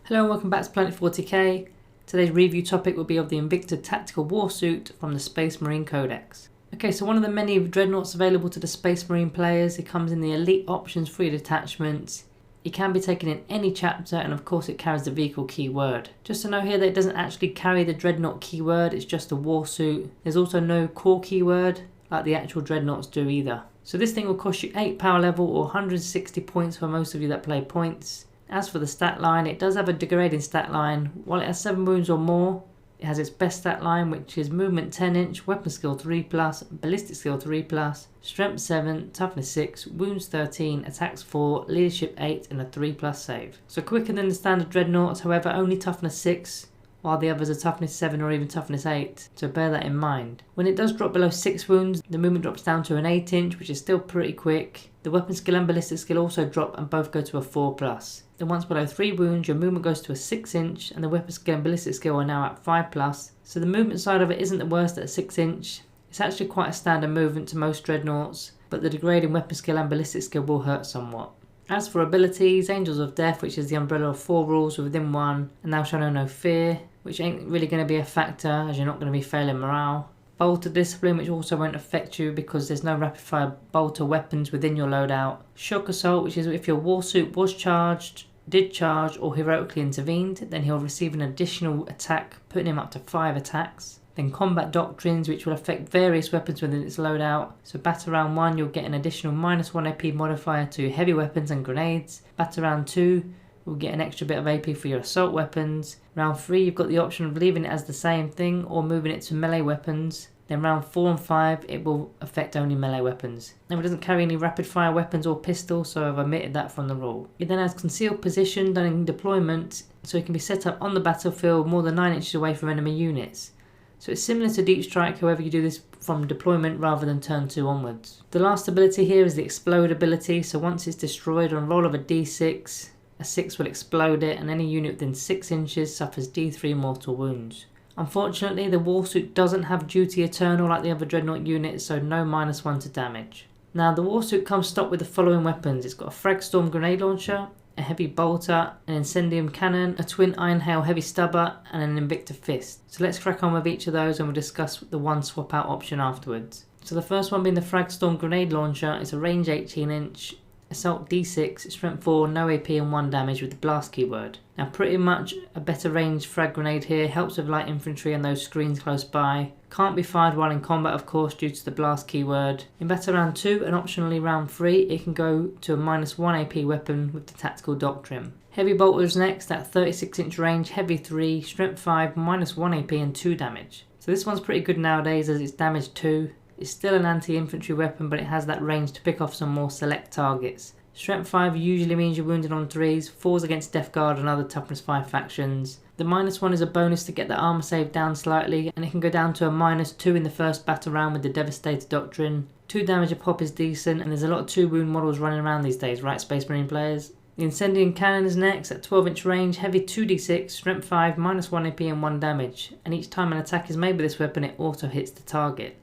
Hello and welcome back to Planet 40k. Today's review topic will be of the Invictor Tactical Warsuit from the Space Marine Codex. Okay, so one of the many dreadnoughts available to the Space Marine players. It comes in the elite options free detachments. It can be taken in any chapter, and of course it carries the vehicle keyword. Just to know here that it doesn't actually carry the dreadnought keyword, it's just a warsuit. There's also no core keyword like the actual dreadnoughts do either. So this thing will cost you 8 power level or 160 points for most of you that play points. As for the stat line, it does have a degrading stat line. While it has 7 wounds or more, it has its best stat line, which is movement 10 inch, weapon skill 3+, ballistic skill 3+, strength 7, toughness 6, wounds 13, attacks 4, leadership 8 and a 3+ save. So quicker than the standard dreadnoughts, however only toughness 6, while the others are toughness 7 or even toughness 8, so bear that in mind. When it does drop below 6 wounds, the movement drops down to an 8 inch, which is still pretty quick. The weapon skill and ballistic skill also drop and both go to a 4+. Then once below 3 wounds, your movement goes to a 6 inch and the weapon skill and ballistic skill are now at 5+. So the movement side of it isn't the worst at 6 inch. It's actually quite a standard movement to most dreadnoughts, but the degrading weapon skill and ballistic skill will hurt somewhat. As for abilities, Angels of Death, which is the umbrella of 4 rules within one, and Thou Shalt Know No Fear, which ain't really going to be a factor as you're not going to be failing morale. Bolter Discipline, which also won't affect you because there's no rapid fire bolter weapons within your loadout. Shock Assault, which is if your warsuit was charged, did charge or heroically intervened, then he'll receive an additional attack, putting him up to 5 attacks. Then Combat Doctrines, which will affect various weapons within its loadout. So Battle Round 1, you'll get an additional -1 AP modifier to heavy weapons and grenades. Battle Round 2, you'll get an extra bit of AP for your assault weapons. Round 3, you've got the option of leaving it as the same thing or moving it to melee weapons. Then round 4 and 5, it will affect only melee weapons. Now it doesn't carry any rapid fire weapons or pistols, so I've omitted that from the rule. It then has concealed position done in deployment, so it can be set up on the battlefield more than 9 inches away from enemy units. So it's similar to Deep Strike, however you do this from deployment rather than turn 2 onwards. The last ability here is the Explode ability, so once it's destroyed on roll of a D6, a 6 will explode it and any unit within 6 inches suffers D3 mortal wounds. Unfortunately, the Warsuit doesn't have Duty Eternal like the other Dreadnought units, so no -1 to damage. Now the Warsuit comes stocked with the following weapons. It's got a Fragstorm grenade launcher, a heavy bolter, an Incendian Cannon, a twin Iron Hail heavy stubber and an Invictor fist. So let's crack on with each of those and we'll discuss the one swap out option afterwards. So the first one being the Fragstorm grenade launcher. It's a range 18 inch, assault D6, strength 4, no AP and 1 damage with the blast keyword. Now pretty much a better range frag grenade here, helps with light infantry and those screens close by. Can't be fired while in combat of course due to the blast keyword. In battle round 2 and optionally round 3 it can go to a -1 AP weapon with the tactical doctrine. Heavy bolter is next at 36 inch range, heavy 3, strength 5, -1 AP and 2 damage. So this one's pretty good nowadays as it's damage 2. It's still an anti-infantry weapon, but it has that range to pick off some more select targets. Strength 5 usually means you're wounded on 3s, 4s against Death Guard and other toughness 5 factions. The -1 is a bonus to get the armor save down slightly, and it can go down to a -2 in the first battle round with the Devastator Doctrine. 2 damage a pop is decent, and there's a lot of 2 wound models running around these days, right Space Marine players? The Incendian Cannon is next at 12 inch range, heavy 2d6, strength 5, -1 AP and 1 damage, and each time an attack is made with this weapon it auto hits the target.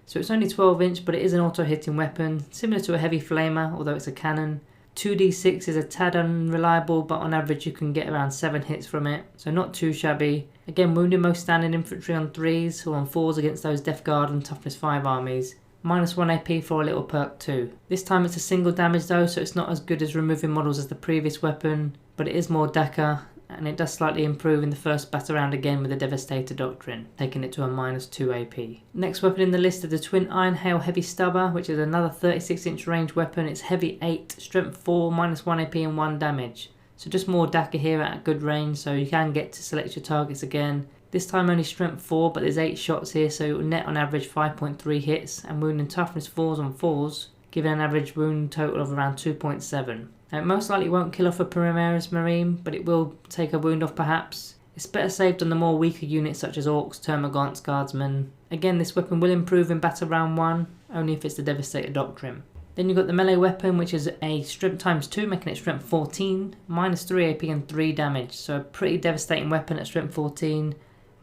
So it's only 12 inch, but it is an auto hitting weapon, similar to a heavy flamer, although it's a cannon. 2d6 is a tad unreliable, but on average you can get around 7 hits from it, so not too shabby. Again, wounding most standard infantry on 3s or on 4s against those Death Guard and toughness 5 armies. -1 AP for a little perk too. This time it's a single damage though, so it's not as good as removing models as the previous weapon, but it is more DECA. And it does slightly improve in the first battle round again with the Devastator Doctrine, taking it to a -2 AP. Next weapon in the list is the Twin Iron Hail Heavy Stubber, which is another 36 inch range weapon. It's heavy 8, strength 4, -1 AP and 1 damage. So just more DACA here at a good range, so you can get to select your targets again. This time only strength 4, but there's 8 shots here, so it will net on average 5.3 hits, and wounding toughness 4s on 4s, giving an average wound total of around 2.7. Now it most likely won't kill off a Primaris Marine, but it will take a wound off perhaps. It's better saved on the more weaker units such as Orcs, Termagants, Guardsmen. Again, this weapon will improve in battle round 1, only if it's the Devastator Doctrine. Then you've got the melee weapon, which is a strength ×2, making it strength 14, -3 AP and 3 damage. So a pretty devastating weapon at strength 14.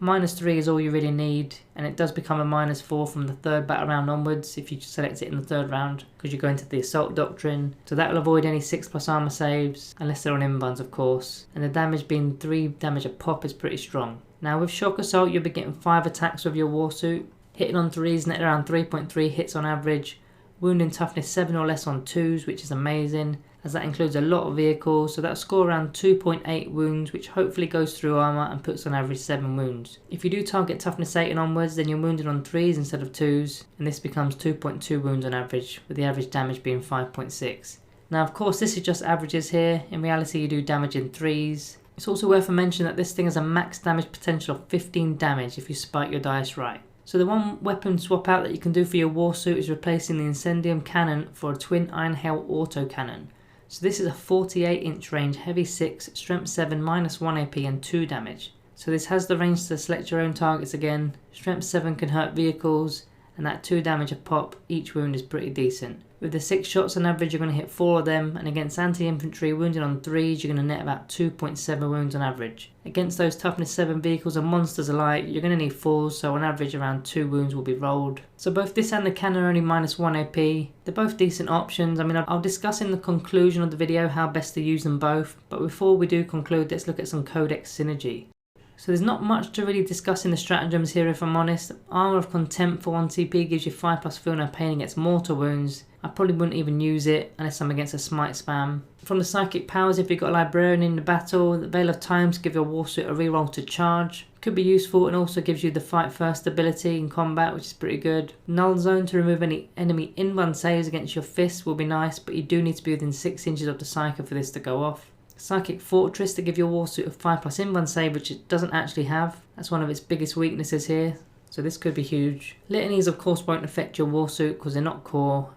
-3 is all you really need, and it does become a -4 from the 3rd battle round onwards if you select it in the 3rd round, because you're going to the Assault Doctrine. So that will avoid any 6+ armor saves, unless they're on invuns of course, and the damage being 3 damage a pop is pretty strong. Now with Shock Assault you'll be getting 5 attacks with your Warsuit, hitting on 3s, net around 3.3 hits on average, wounding toughness 7 or less on 2s, which is amazing, as that includes a lot of vehicles, so that'll score around 2.8 wounds, which hopefully goes through armour and puts on average 7 wounds. If you do target toughness 8 and onwards, then you're wounded on 3s instead of 2s, and this becomes 2.2 wounds on average, with the average damage being 5.6. Now of course this is just averages here, in reality you do damage in 3s. It's also worth a mention that this thing has a max damage potential of 15 damage if you spike your dice right. So the one weapon swap out that you can do for your Warsuit is replacing the Incendian Cannon for a twin Iron Hail autocannon. So this is a 48-inch range, heavy 6, strength 7, -1 AP and 2 damage. So this has the range to select your own targets again. Strength 7 can hurt vehicles, and that 2 damage a pop, each wound is pretty decent. With the 6 shots on average you're going to hit 4 of them, and against anti-infantry wounded on 3s you're going to net about 2.7 wounds on average. Against those toughness 7 vehicles and monsters alike you're going to need 4s, so on average around 2 wounds will be rolled. So both this and the cannon are only -1 AP. They're both decent options. I mean I'll discuss in the conclusion of the video how best to use them both, but before we do conclude let's look at some Codex Synergy. So there's not much to really discuss in the stratagems here if I'm honest. Armour of Contempt for 1 CP gives you 5+ feel no pain against mortal wounds. I probably wouldn't even use it unless I'm against a smite spam. From the psychic powers, if you've got a librarian in the battle, the Veil of Times give your Warsuit a reroll to charge. Could be useful, and also gives you the fight first ability in combat, which is pretty good. Null Zone to remove any enemy invuln saves against your fists will be nice, but you do need to be within 6 inches of the Psyker for this to go off. Psychic Fortress to give your Warsuit a 5+ invuln save, which it doesn't actually have. That's one of its biggest weaknesses here, so this could be huge. Litanies of course won't affect your Warsuit because they're not core.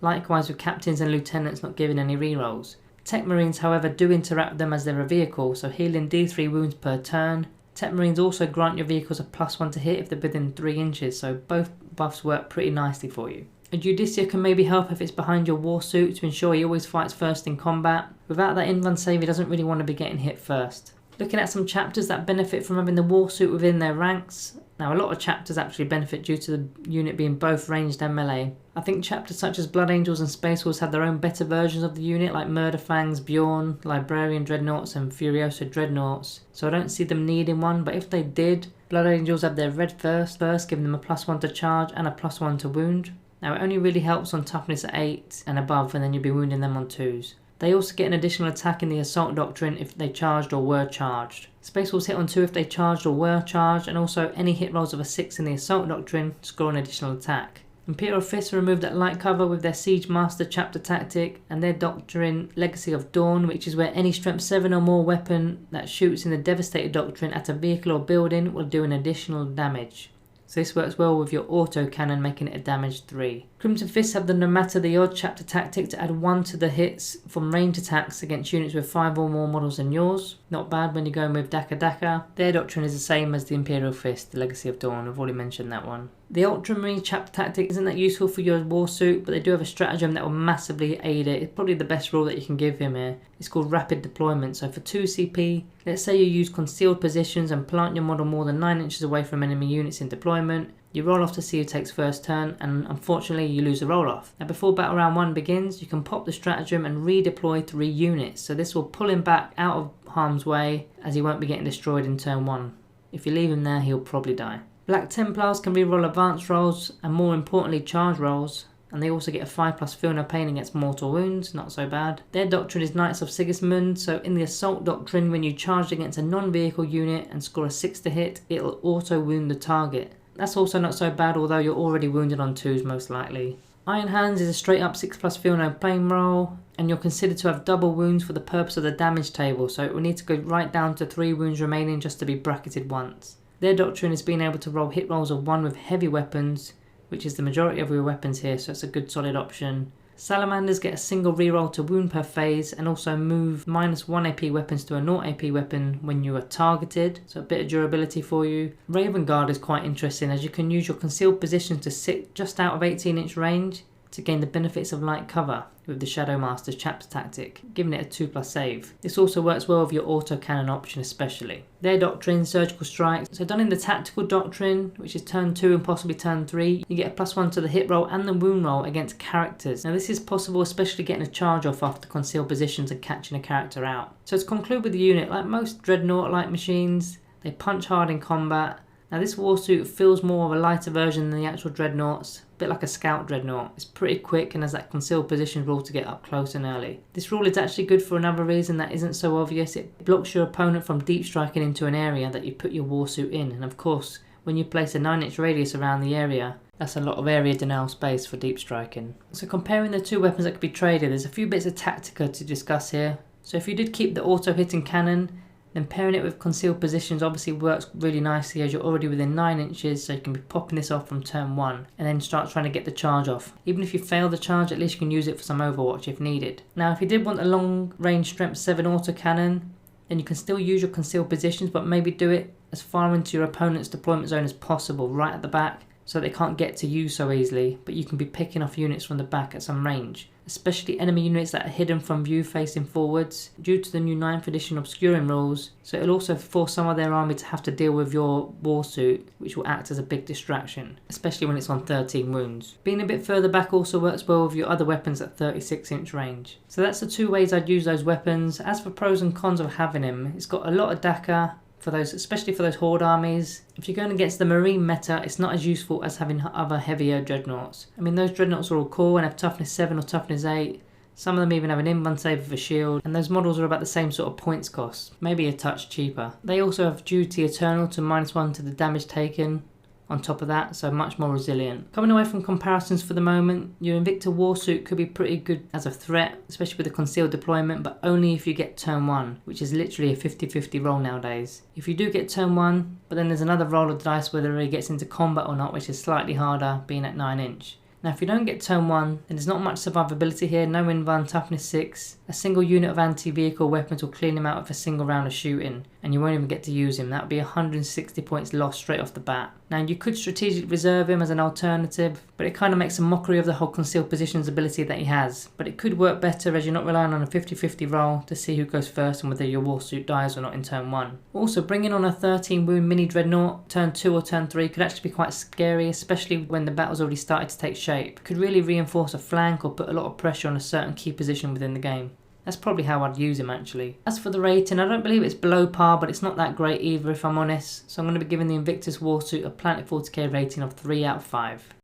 Likewise with captains and lieutenants not giving any rerolls. Tech Marines however do interact with them as they're a vehicle, so healing D3 wounds per turn. Tech Marines also grant your vehicles a +1 to hit if they're within 3 inches, so both buffs work pretty nicely for you. A Judicia can maybe help if it's behind your Warsuit to ensure he always fights first in combat. Without that invuln save he doesn't really want to be getting hit first. Looking at some chapters that benefit from having the Warsuit within their ranks. Now a lot of chapters actually benefit due to the unit being both ranged and melee. I think chapters such as Blood Angels and Space Wolves have their own better versions of the unit, like Murderfangs, Bjorn, Librarian Dreadnoughts and Furiosa Dreadnoughts, so I don't see them needing one, but if they did, Blood Angels have their red first, giving them a +1 to charge and a +1 to wound. Now it only really helps on toughness at 8 and above, and then you'll be wounding them on 2s. They also get an additional attack in the Assault Doctrine if they charged or were charged. Space Wolves hit on 2 if they charged or were charged, and also any hit rolls of a 6 in the Assault Doctrine score an additional attack. Imperial Fists are removed at light cover with their Siege Master Chapter tactic and their Doctrine Legacy of Dawn, which is where any strength 7 or more weapon that shoots in the Devastator Doctrine at a vehicle or building will do an additional damage. So this works well with your auto cannon, making it a damage 3. Crimson Fists have the No Matter the Odd Chapter tactic to add 1 to the hits from range attacks against units with 5 or more models than yours. Not bad when you're going with Daka Daka. Their doctrine is the same as the Imperial Fist, the Legacy of Dawn. I've already mentioned that one. The Ultramarine Chapter tactic isn't that useful for your Warsuit, but they do have a stratagem that will massively aid it. It's probably the best rule that you can give him here. It's called Rapid Deployment. So for 2 CP, let's say you use concealed positions and plant your model more than 9 inches away from enemy units in deployment. You roll off to see who takes first turn, and unfortunately you lose the roll off. Now before battle round 1 begins, you can pop the stratagem and redeploy 3 units. So this will pull him back out of harm's way, as he won't be getting destroyed in turn 1. If you leave him there, he'll probably die. Black Templars can reroll advanced rolls and more importantly charge rolls, and they also get a 5+ feel no pain against mortal wounds, not so bad. Their doctrine is Knights of Sigismund, so in the Assault Doctrine when you charge against a non-vehicle unit and score a 6 to hit, it'll auto wound the target. That's also not so bad, although you're already wounded on 2s most likely. Iron Hands is a straight up 6+ feel no pain roll, and you're considered to have double wounds for the purpose of the damage table, so it will need to go right down to 3 wounds remaining just to be bracketed once. Their doctrine is being able to roll hit rolls of 1 with heavy weapons, which is the majority of your weapons here, so it's a good solid option. Salamanders get a single reroll to wound per phase, and also move -1 AP weapons to a 0 AP weapon when you are targeted, so a bit of durability for you. Raven Guard is quite interesting, as you can use your concealed positions to sit just out of 18-inch range to gain the benefits of light cover with the Shadow Master's chapter tactic, giving it a 2+ save. This also works well with your autocannon option especially. Their doctrine, surgical strikes. So done in the tactical doctrine, which is turn 2 and possibly turn 3, you get a +1 to the hit roll and the wound roll against characters. Now this is possible especially getting a charge off after concealed positions and catching a character out. So to conclude with the unit, like most Dreadnought-like machines, they punch hard in combat. Now this Warsuit feels more of a lighter version than the actual Dreadnoughts, a bit like a Scout Dreadnought. It's pretty quick and has that concealed position rule to get up close and early. This rule is actually good for another reason that isn't so obvious. It blocks your opponent from deep striking into an area that you put your Warsuit in, and of course when you place a 9-inch radius around the area, that's a lot of area denial space for deep striking. So comparing the two weapons that could be traded, there's a few bits of tactica to discuss here. So if you did keep the auto hitting cannon, then pairing it with concealed positions obviously works really nicely as you're already within 9 inches, so you can be popping this off from turn 1 and then start trying to get the charge off. Even if you fail the charge, at least you can use it for some overwatch if needed. Now if you did want a long range strength 7 autocannon, then you can still use your concealed positions, but maybe do it as far into your opponent's deployment zone as possible, right at the back, so they can't get to you so easily, but you can be picking off units from the back at some range. Especially enemy units that are hidden from view facing forwards due to the new 9th edition obscuring rules, so it'll also force some of their army to have to deal with your Warsuit, which will act as a big distraction, especially when it's on 13 wounds. Being a bit further back also works well with your other weapons at 36-inch range. So that's the two ways I'd use those weapons. As for pros and cons of having him, it's got a lot of DACA, for those, especially for those horde armies. If you're going against the marine meta, it's not as useful as having other heavier dreadnoughts. I mean, those dreadnoughts are all cool and have toughness 7 or toughness 8. Some of them even have an invuln save with a shield, and those models are about the same sort of points cost, maybe a touch cheaper. They also have duty eternal to -1 to the damage taken on top of that, so much more resilient. Coming away from comparisons for the moment, your Invictor Warsuit could be pretty good as a threat, especially with the concealed deployment, but only if you get turn 1, which is literally a 50-50 roll nowadays. If you do get turn 1, but then there's another roll of dice whether he gets into combat or not, which is slightly harder being at 9-inch. Now if you don't get turn 1, then there's not much survivability here, no invuln, toughness 6. A single unit of anti-vehicle weapons will clean him out with a single round of shooting, and you won't even get to use him. That would be 160 points lost straight off the bat. Now you could strategically reserve him as an alternative, but it kind of makes a mockery of the whole concealed positions ability that he has. But it could work better as you're not relying on a 50-50 roll to see who goes first and whether your Warsuit dies or not in turn 1. Also, bringing on a 13 wound mini dreadnought turn 2 or turn 3 could actually be quite scary, especially when the battle's already started to take shape. It could really reinforce a flank or put a lot of pressure on a certain key position within the game. That's probably how I'd use him actually. As for the rating, I don't believe it's below par, but it's not that great either if I'm honest. So I'm going to be giving the Invictus Warsuit a Planet 40k rating of 3 out of 5.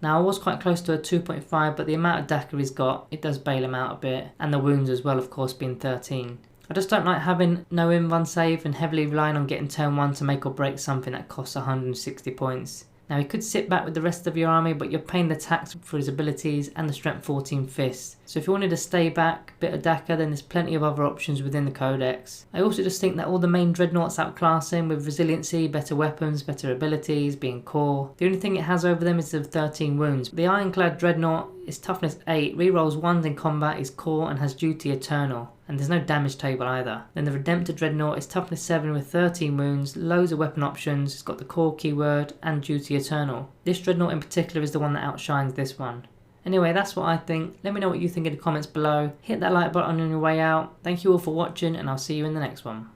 Now I was quite close to a 2.5, but the amount of DACA he's got, it does bail him out a bit. And the wounds as well, of course, being 13. I just don't like having no invuln save and heavily relying on getting turn 1 to make or break something that costs 160 points. Now he could sit back with the rest of your army, but you're paying the tax for his abilities and the strength 14 fists. So if you wanted to stay back, bit of DACA, then there's plenty of other options within the Codex. I also just think that all the main dreadnoughts outclass him with resiliency, better weapons, better abilities, being core. The only thing it has over them is the 13 wounds. The Ironclad Dreadnought is toughness 8, rerolls 1s in combat, is core and has duty eternal. And there's no damage table either. Then the Redempted Dreadnought is toughness 7 with 13 wounds, loads of weapon options, it's got the core keyword and duty eternal. This Dreadnought in particular is the one that outshines this one. Anyway, that's what I think. Let me know what you think in the comments below. Hit that like button on your way out. Thank you all for watching, and I'll see you in the next one.